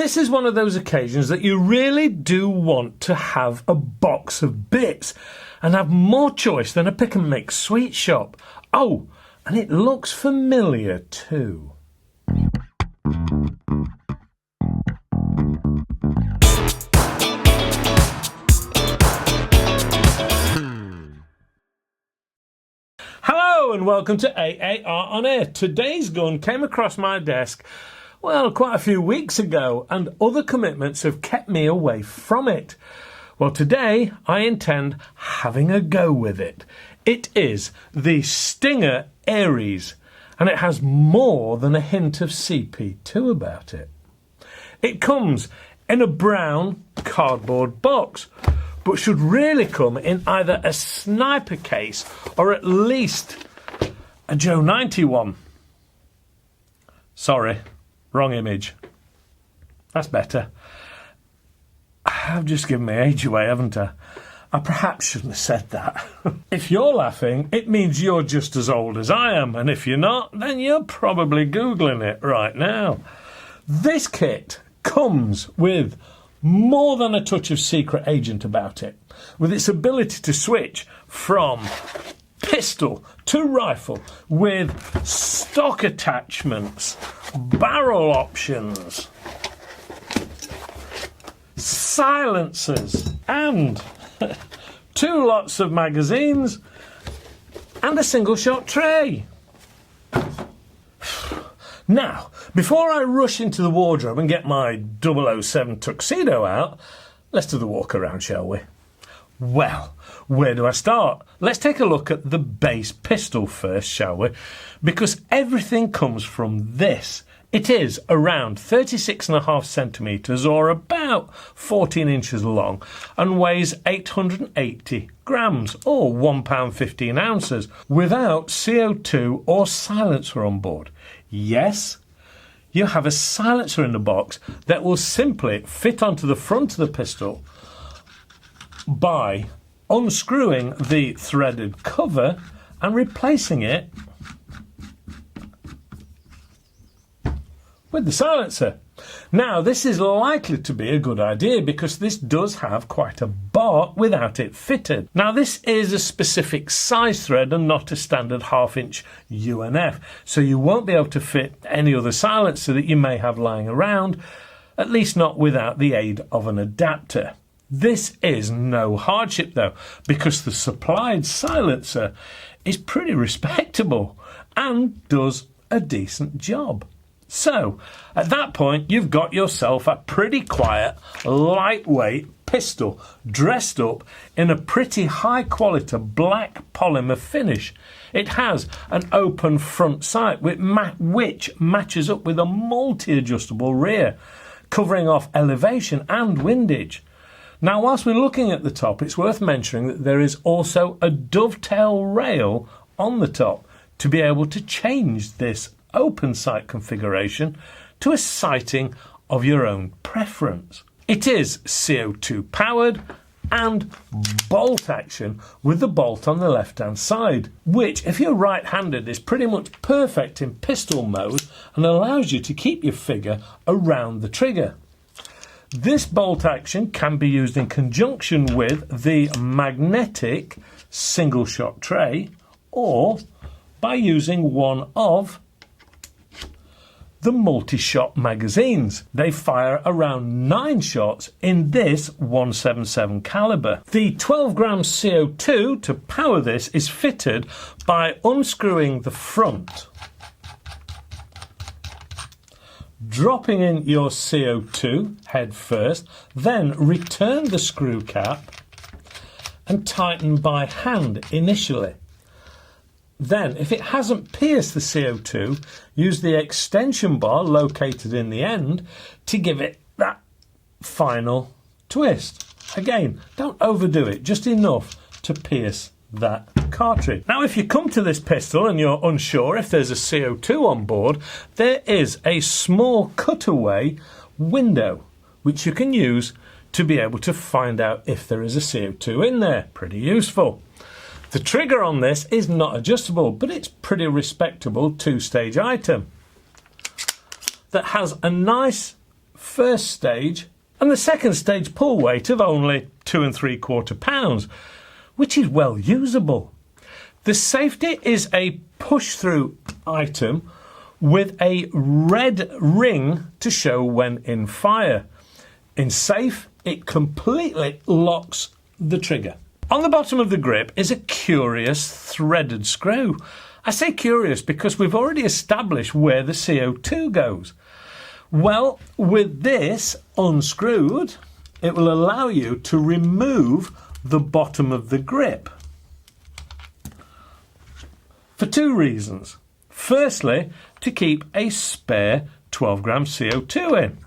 this is one of those occasions that you really do want to have a box of bits and have more choice than a pick and mix sweet shop. Oh, and it looks familiar too. Hello and welcome to AAR on Air. Today's gun came across my desk, well, quite a few weeks ago, and other commitments have kept me away from it. Well, today I intend having a go with it. It is the Stinger Ares, and it has more than a hint of CP2 about it. It comes in a brown cardboard box, but should really come in either a sniper case or at least a Joe 91. Sorry, wrong image. That's better. I've just given my age away, haven't I? I perhaps shouldn't have said that. If you're laughing, it means you're just as old as I am, and if you're not, then you're probably Googling it right now. This kit comes with more than a touch of secret agent about it, with its ability to switch from pistol to rifle with stock attachments, barrel options, silencers, and 2 lots of magazines and a single shot tray. Now, before I rush into the wardrobe and get my 007 tuxedo out, let's do the walk around, shall we? Well, where do I start? Let's take a look at the base pistol first, shall we? Because everything comes from this. It is around 36.5 centimetres or about 14 inches long and weighs 880 grams or £1.15 without CO2 or silencer on board. Yes, you have a silencer in the box that will simply fit onto the front of the pistol by unscrewing the threaded cover and replacing it with the silencer. Now, this is likely to be a good idea because this does have quite a bar without it fitted. Now, this is a specific size thread and not a standard 1/2 inch UNF, so you won't be able to fit any other silencer that you may have lying around, at least not without the aid of an adapter. This is no hardship though, because the supplied silencer is pretty respectable and does a decent job. So, at that point, you've got yourself a pretty quiet, lightweight pistol dressed up in a pretty high-quality black polymer finish. It has an open front sight which matches up with a multi-adjustable rear, covering off elevation and windage. Now, whilst we're looking at the top, it's worth mentioning that there is also a dovetail rail on the top to be able to change this open sight configuration to a sighting of your own preference. It is CO2 powered and bolt action with the bolt on the left hand side, which if you're right handed is pretty much perfect in pistol mode and allows you to keep your finger around the trigger. This bolt action can be used in conjunction with the magnetic single shot tray or by using one of the multi-shot magazines. They fire around 9 shots in this 177 caliber. The 12 grams CO2 to power this is fitted by unscrewing the front, dropping in your CO2 head first, then return the screw cap and tighten by hand initially. Then, if it hasn't pierced the CO2, use the extension bar located in the end to give it that final twist. Again, don't overdo it, just enough to pierce that cartridge. Now, if you come to this pistol and you're unsure if there's a CO2 on board, there is a small cutaway window which you can use to be able to find out if there is a CO2 in there. Pretty useful. The trigger on this is not adjustable, but it's pretty respectable 2-stage item that has a nice first stage and the second stage pull weight of only 2 3/4 pounds, which is well usable. The safety is a push-through item with a red ring to show when in fire. In safe, it completely locks the trigger. On the bottom of the grip is a curious threaded screw. I say curious because we've already established where the CO2 goes. Well, with this unscrewed, it will allow you to remove the bottom of the grip for two reasons. Firstly, to keep a spare 12 grams CO2 in.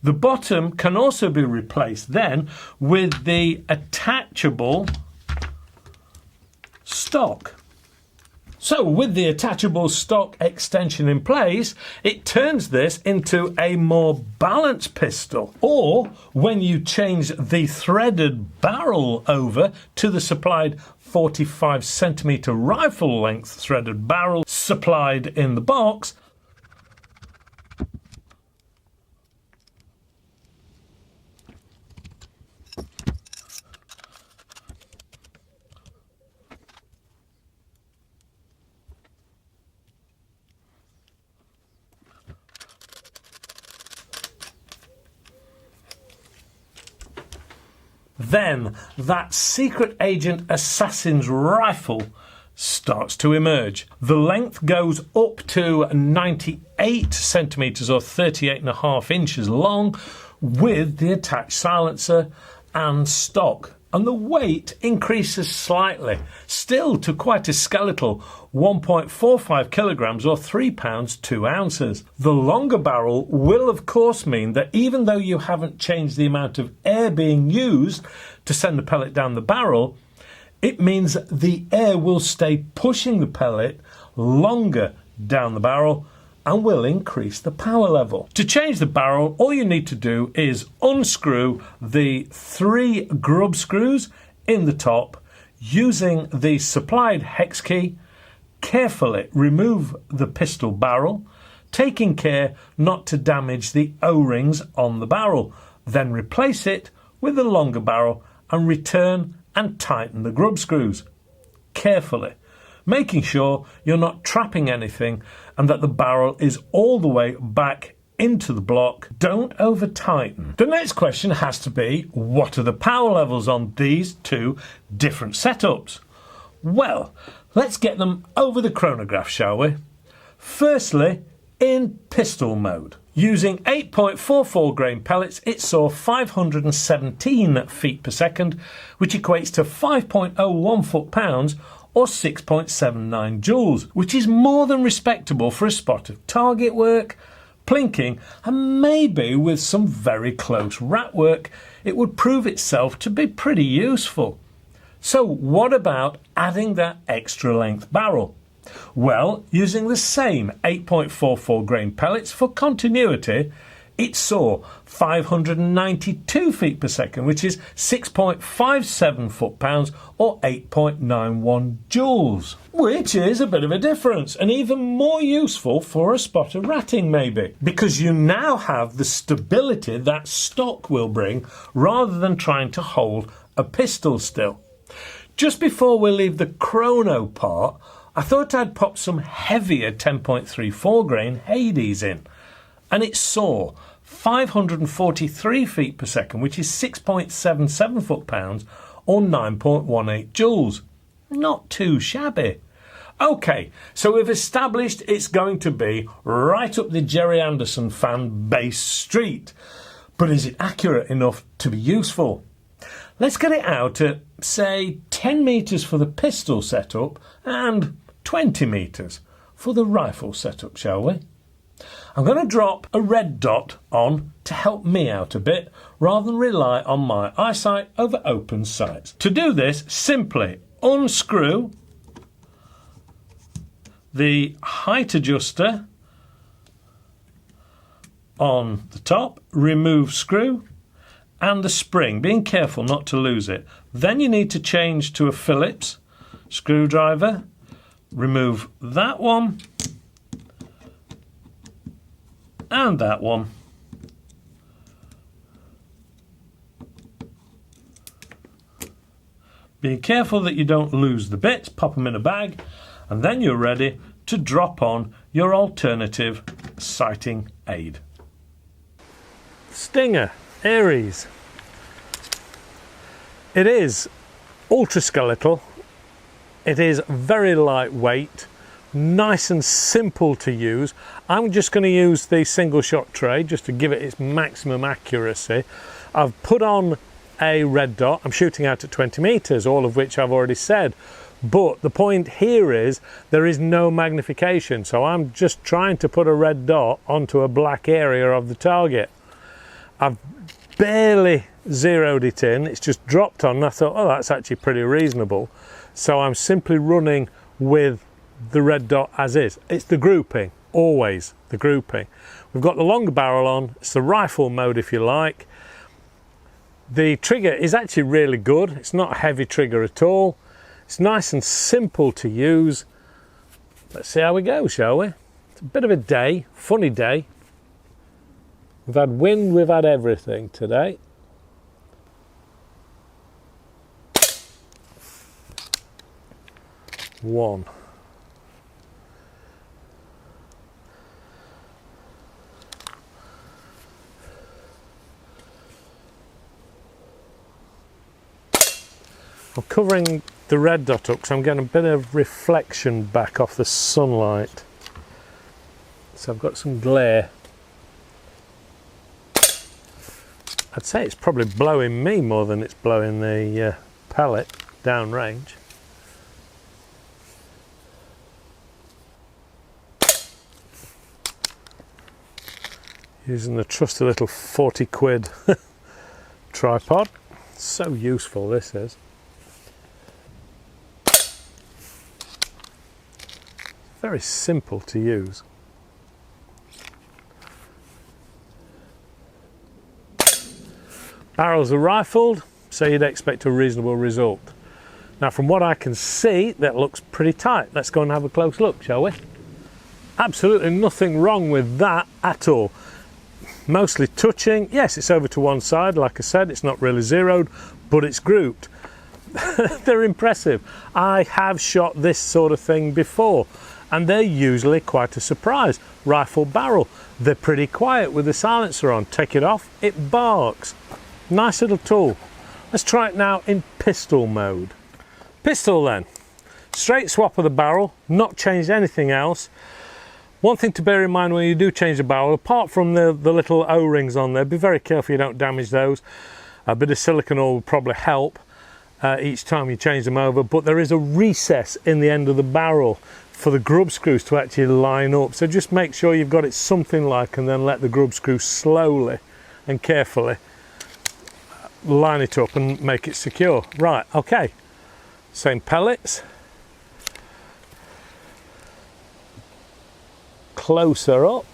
The bottom can also be replaced then with the attachable stock. So with the attachable stock extension in place, it turns this into a more balanced pistol. Or when you change the threaded barrel over to the supplied 45 centimetre rifle length threaded barrel supplied in the box, then that secret agent assassin's rifle starts to emerge. The length goes up to 98 centimetres or 38.5 inches long with the attached silencer and stock. And the weight increases slightly, still to quite a skeletal 1.45 kilograms or 3 pounds 2 ounces. The longer barrel will of course mean that even though you haven't changed the amount of air being used to send the pellet down the barrel, it means the air will stay pushing the pellet longer down the barrel and will increase the power level. To change the barrel, all you need to do is unscrew the 3 grub screws in the top using the supplied hex key, carefully remove the pistol barrel, taking care not to damage the O-rings on the barrel, then replace it with the longer barrel and return and tighten the grub screws carefully, making sure you're not trapping anything and that the barrel is all the way back into the block. Don't over tighten. The next question has to be, what are the power levels on these two different setups? Well, let's get them over the chronograph, shall we? Firstly, in pistol mode. Using 8.44 grain pellets, it saw 517 feet per second, which equates to 5.01 foot-pounds or 6.79 joules, which is more than respectable for a spot of target work, plinking, and maybe with some very close rat work, it would prove itself to be pretty useful. So what about adding that extra length barrel? Well, using the same 8.44 grain pellets for continuity, it saw 592 feet per second, which is 6.57 foot-pounds or 8.91 joules, which is a bit of a difference and even more useful for a spot of ratting maybe, because you now have the stability that stock will bring rather than trying to hold a pistol still. Just before we leave the chrono part, I thought I'd pop some heavier 10.34 grain Hades in, and it saw 543 feet per second, which is 6.77 foot-pounds or 9.18 joules. Not too shabby. Okay, so we've established it's going to be right up the Jerry Anderson fan base street, but is it accurate enough to be useful? Let's get it out at, say, 10 metres for the pistol setup and 20 metres for the rifle setup, shall we? I'm going to drop a red dot on to help me out a bit rather than rely on my eyesight over open sights. To do this, simply unscrew the height adjuster on the top, remove screw and the spring, being careful not to lose it. Then you need to change to a Phillips screwdriver, remove that one and that one, Be careful that you don't lose the bits, pop them in a bag, and then you're ready to drop on your alternative sighting aid. Stinger, Ares. It is ultra skeletal, it is very lightweight, nice and simple to use. I'm just going to use the single shot tray just to give it its maximum accuracy. I've put on a red dot. I'm shooting out at 20 meters, all of which I've already said. But the point here is there is no magnification. So I'm just trying to put a red dot onto a black area of the target. I've barely zeroed it in. It's just dropped on and I thought, oh, that's actually pretty reasonable. So I'm simply running with the red dot as is. It's the grouping, always the grouping. We've got the longer barrel on. It's the rifle mode if you like. The trigger is actually really good. It's not a heavy trigger at all. It's nice and simple to use. Let's see how we go, shall we? It's a bit of a day, funny day. We've had wind, we've had everything today. One. I'm covering the red dot up because I'm getting a bit of reflection back off the sunlight. So I've got some glare. I'd say it's probably blowing me more than it's blowing the pellet downrange. Using the trusty little 40 quid tripod. So useful this is. Very simple to use. Barrels are rifled, so you'd expect a reasonable result. Now from what I can see, that looks pretty tight. Let's go and have a close look, shall we? Absolutely nothing wrong with that at all. Mostly touching. Yes, it's over to one side, like I said, it's not really zeroed, but it's grouped. They're impressive. I have shot this sort of thing before, and they're usually quite a surprise. Rifle barrel, they're pretty quiet with the silencer on. Take it off, it barks. Nice little tool. Let's try it now in pistol mode. Pistol then. Straight swap of the barrel, not changed anything else. One thing to bear in mind when you do change the barrel, apart from the little O-rings on there, be very careful you don't damage those. A bit of silicone oil will probably help each time you change them over, but there is a recess in the end of the barrel for the grub screws to actually line up. So just make sure you've got it something like, and then let the grub screw slowly and carefully line it up and make it secure. Right, okay. Same pellets. Closer up.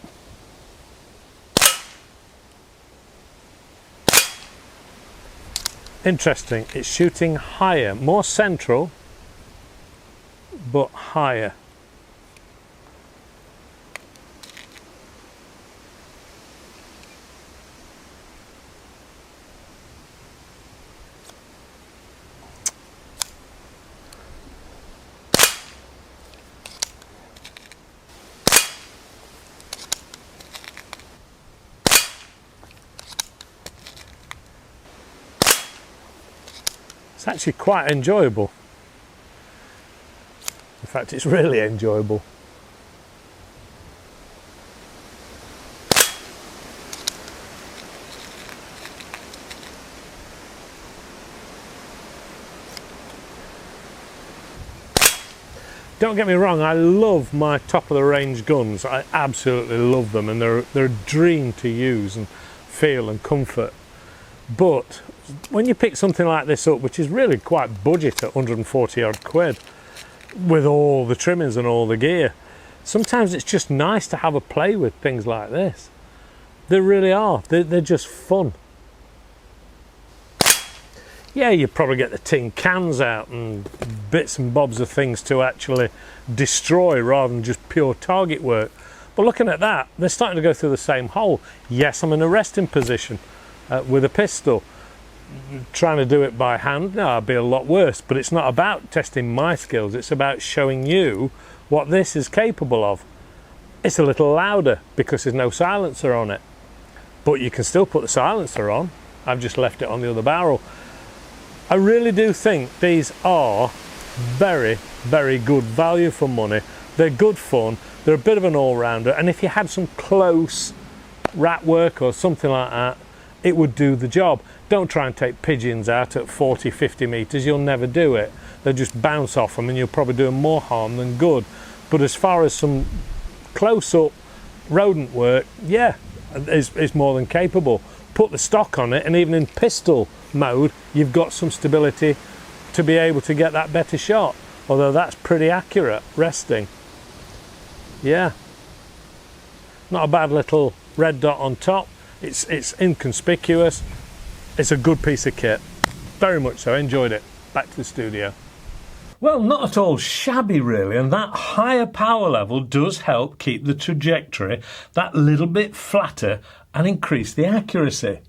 Interesting, it's shooting higher, more central, but higher. It's actually quite enjoyable. In fact, it's really enjoyable. Don't get me wrong, I love my top of the range guns. I absolutely love them, and they're a dream to use and feel and comfort. But when you pick something like this up, which is really quite budget at 140 odd quid, with all the trimmings and all the gear, sometimes it's just nice to have a play with things like this. They really are. They're just fun. Yeah, you probably get the tin cans out and bits and bobs of things to actually destroy rather than just pure target work. But looking at that, they're starting to go through the same hole. Yes, I'm in a resting position with a pistol, trying to do it by hand, no, I'd be a lot worse. But it's not about testing my skills, it's about showing you what this is capable of. It's a little louder because there's no silencer on it, but you can still put the silencer on. I've just left it on the other barrel. I really do think these are very, very good value for money. They're good fun, they're a bit of an all-rounder, and if you had some close rat work or something like that, it would do the job. Don't try and take pigeons out at 40, 50 metres, you'll never do it. They'll just bounce off them and you'll probably do more harm than good. But as far as some close-up rodent work, yeah, it's more than capable. Put the stock on it, and even in pistol mode, you've got some stability to be able to get that better shot. Although that's pretty accurate, resting. Yeah. Not a bad little red dot on top. It's inconspicuous. It's a good piece of kit. Very much so, enjoyed it. Back to the studio. Well, not at all shabby really, and that higher power level does help keep the trajectory that little bit flatter and increase the accuracy.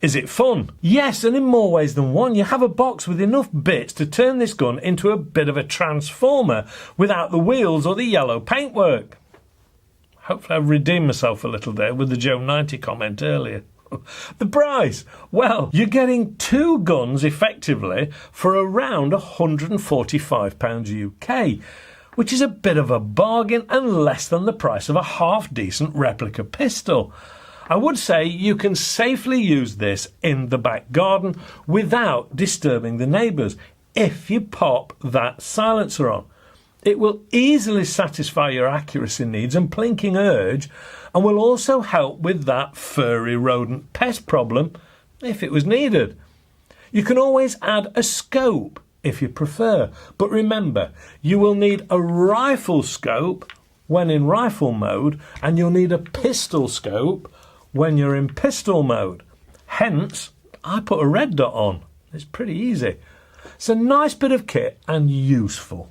Is it fun? Yes, and in more ways than one. You have a box with enough bits to turn this gun into a bit of a transformer without the wheels or the yellow paintwork. Hopefully I've redeemed myself a little there with the Joe 90 comment earlier. The price? Well, you're getting two guns effectively for around £145 UK, which is a bit of a bargain and less than the price of a half-decent replica pistol. I would say you can safely use this in the back garden without disturbing the neighbours if you pop that silencer on. It will easily satisfy your accuracy needs and plinking urge, and will also help with that furry rodent pest problem if it was needed. You can always add a scope if you prefer, but remember, you will need a rifle scope when in rifle mode, and you'll need a pistol scope when you're in pistol mode. Hence, I put a red dot on. It's pretty easy. It's a nice bit of kit and useful.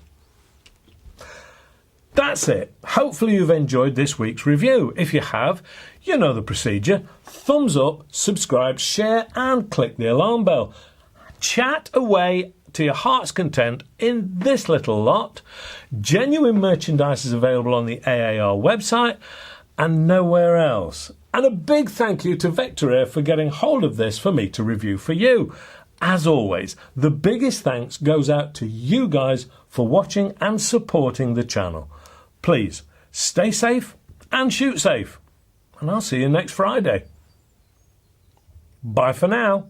That's it. Hopefully you've enjoyed this week's review. If you have, you know the procedure. Thumbs up, subscribe, share and click the alarm bell. Chat away to your heart's content in this little lot. Genuine merchandise is available on the AAR website and nowhere else. And a big thank you to Vector Air for getting hold of this for me to review for you. As always, the biggest thanks goes out to you guys for watching and supporting the channel. Please stay safe and shoot safe, and I'll see you next Friday. Bye for now.